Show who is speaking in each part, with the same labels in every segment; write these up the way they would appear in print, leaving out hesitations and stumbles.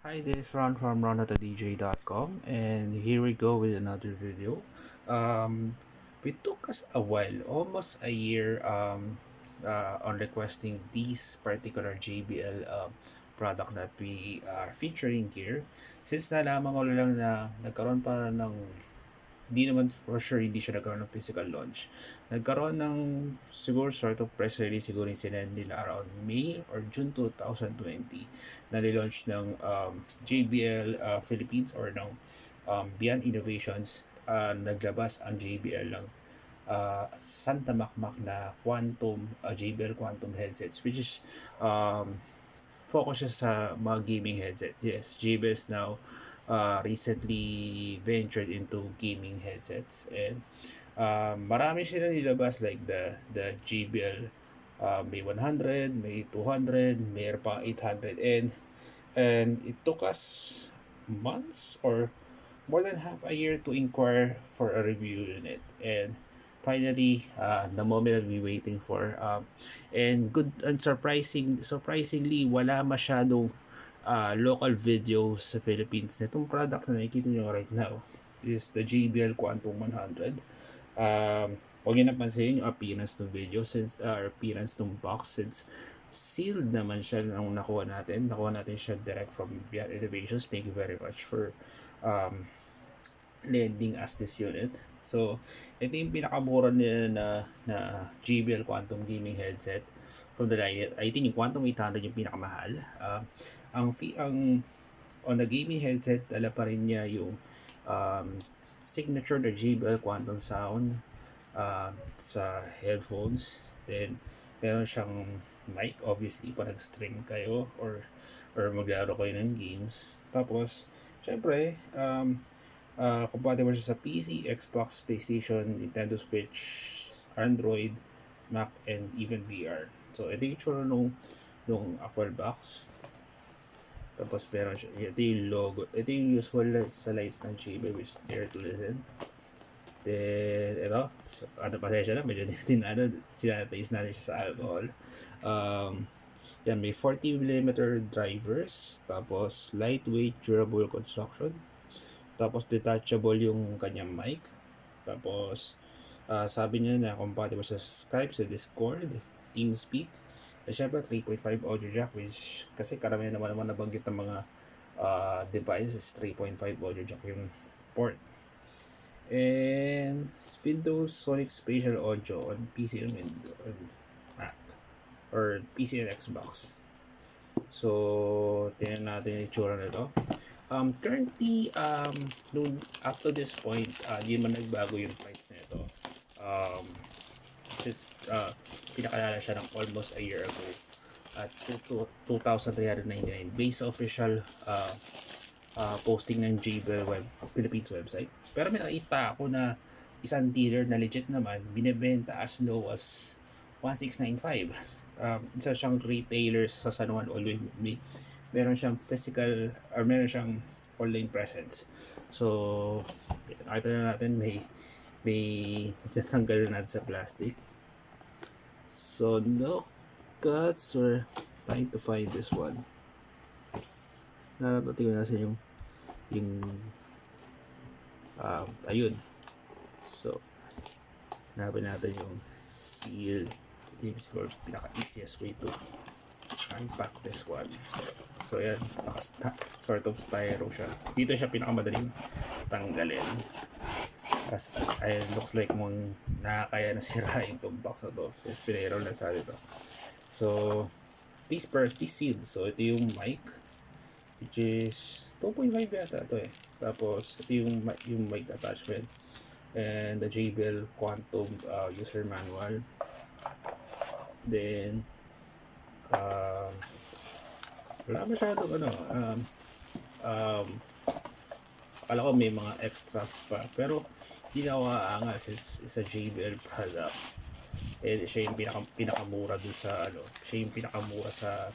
Speaker 1: Hi, this is Ron from ron@dj.com, and here we go with another video. We took us a while, almost a year, on requesting these particular JBL product that we are featuring here. Since nalaman ko lang na nagkaroon pa ng hindi naman for sure hindi siya nagkaroon ng physical launch. Nagkaroon ng siguro sort of press release siguro yung sinend nila around May or June 2020 na nilaunch ng JBL Philippines or ng Beyond Innovations. Naglabas ang JBL ng Santa Macmac na Quantum, JBL Quantum headsets, which is focus siya sa mga gaming headset. Yes, JBL is now recently ventured into gaming headsets, and marami sila nilabas like the JBL may 100, may 200, may pa 800, and it took us months or more than half a year to inquire for a review unit, and finally the moment that we waiting for, and good and surprisingly wala masyadong local videos sa Philippines nitong product na nakikita nyo right now is the JBL Quantum 100. Huwag nyo napansin yung appearance ng video since appearance ng box, since sealed naman siya nung nakuha natin siya direct from Beyond Innovations. Thank you very much for lending us this unit. So ito yung pinakamura nila na JBL Quantum gaming headset from the line. I think yung Quantum 800 yung pinakamahal. Ang on the gaming headset, dala pa rin niya yung signature na JBL Quantum sound sa headphones. Then meron siyang mic obviously para nag-stream kayo or maglaro kayo ng games. Tapos syempre compatible siya sa PC, Xbox, PlayStation, Nintendo Switch, Android, Mac, and even VR. So ito yung itsura nung actual box. Tapos meron siya, ito yung logo, ito yung usual sa lights ng JBL, which is Dare to Listen. Then ito, so, pasensya na, medyo sinanitize natin siya sa alcohol. Yan, may 40mm drivers, tapos lightweight, durable construction, tapos detachable yung kanyang mic, tapos sabi niya na compatible sa Skype, sa Discord, TeamSpeak, at syempre 3.5 audio jack, which kasi karamihan naman nabanggit ng mga devices 3.5 audio jack yung port. And Windows Sonic Spatial Audio on PC and Windows and Mac or PC and Xbox. So tingnan natin yung itsura nito. Currently up to this point di man nagbago yung price nito. Since pinakalala siya ng almost a year ago at 2,399 based sa official posting ng JBL Philippines website. Pero may nakita ako na isang dealer na legit naman binebenta as low as 1,695. Isa siyang retailer sa San Juan, although meron siyang physical or meron siyang online presence. So nakita na natin may natanggal na natin sa plastic. So no cuts, we're trying to find this one. Tingnan natin yung ayun. So hanapin natin yung seal. Ito yung siguro pinaka easiest way to unpack this one. So yan, sort of styro siya. Dito siya pinakamadaling tanggalin. As it looks like mong nakakaya na sirain itong box na to since pinayro na sa dito. So piece sealed. So ito yung mic, which is 2.5 yata ito eh. Tapos ito yung mic attachment and the JBL Quantum user manual. Then wala masyadong akala ko may mga extras pa, pero hindi na ako aangas. Is a JBL product, and siya yung pinakamura dun sa siya yung pinakamura sa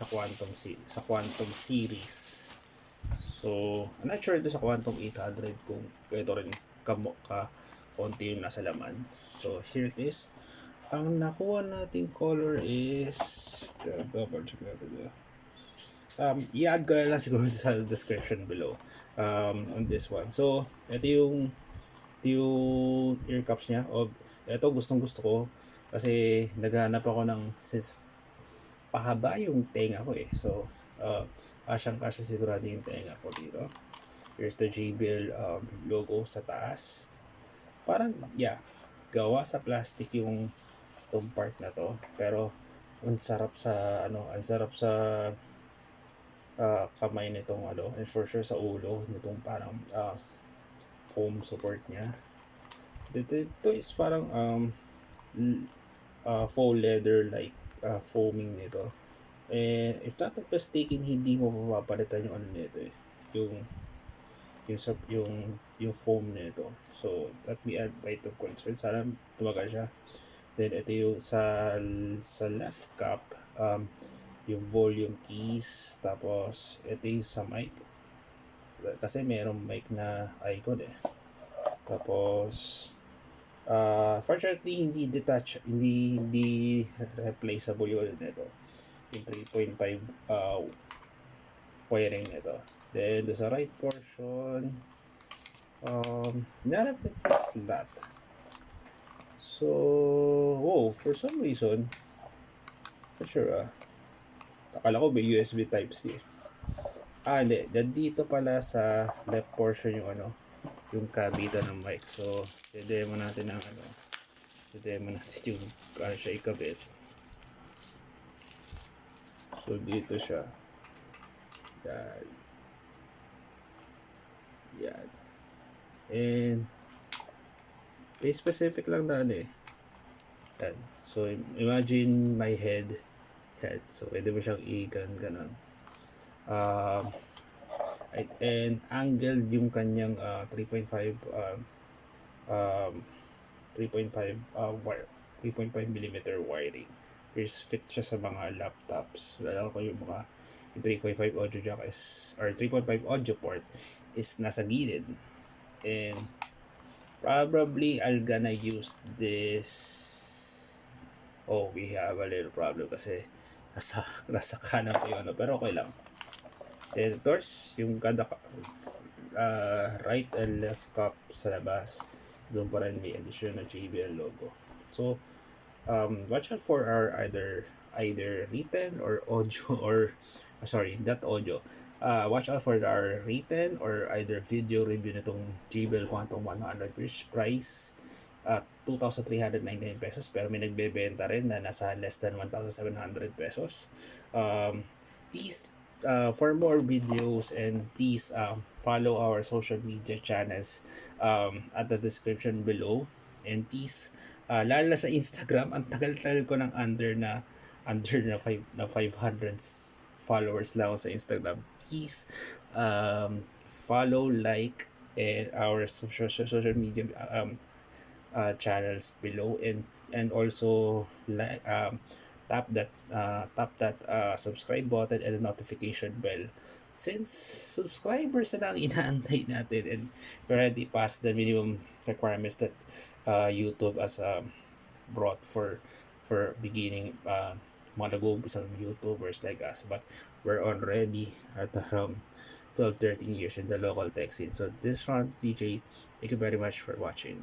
Speaker 1: Quantum series. So I'm not sure ito sa Quantum 800 kung ito rin konti yung nasa laman. So here it is. Ang nakuha nating color is double check natin. i-add ko na lang siguro sa description below on this one. So, ito yung ear cups niya. O, ito gustong gusto ko kasi naghahanap ako ng, since pahaba yung tenga ko eh. So, kasyang kasya sigurado yung tenga ko dito. Here's the JBL logo sa taas. Parang, yeah, gawa sa plastic yung itong part na to. Pero, ang sarap sa, ang sarap sa kamay nitong and for sure sa ulo nitong parang foam support niya. Ito is parang faux leather like foaming nito. And if not mistaken, hindi mo mapapalitan yung nito eh. Yung foam nito. So that me add by to concern. Sana tumagal siya. Then ito yung sa left cup, yung volume keys. Tapos ito yung sa mic. Kasi merong mic na icon eh. Tapos fortunately hindi detach, hindi replaceable yun nito. Yung 3.5 wiring nito. Then sa right portion, narap nito slot. So, for some reason, not sure akala ko may USB Type-C. Hindi. Dito pala sa left portion yung yung kabita ng mic. So, demo natin ang demo natin yung siya ikabit. So, dito siya. Yan. Yan. And, may specific lang na Yan. So, imagine my head. Yan. So, pwede mo siyang ganon. And angled yung kanyang 3.5 3.5 wiring. Here's fit siya sa mga laptops. Lalo ko yung mga 3.5 audio jack is, or 3.5 audio port is nasa gilid. And probably I'll gonna use this. We have a little problem kasi nasa kanan ko yung pero okay lang. Then of course, yung kada right and left cup sa labas, doon pa rin may addition na JBL logo. So, watch out for our either written or audio or not audio. Watch out for our written or either video review nitong JBL Quantum 100, which price 2,399 pesos, pero may nagbebenta rin na nasa less than 1,700 pesos. Please, for more videos, and please follow our social media channels at the description below. And please, lalo na sa Instagram, ang tagal-tagal ko ng under na 500 followers lang ako sa Instagram. Please follow, like, and our social media channels below, and also like tap that subscribe button and the notification bell, since subscribers na lang inaantay natin, and we already passed the minimum requirements that YouTube as brought for beginning mga nag-uumpisang YouTubers like us. But we're already at around 12-13 years in the local tech scene. So this round, DJ, thank you very much for watching.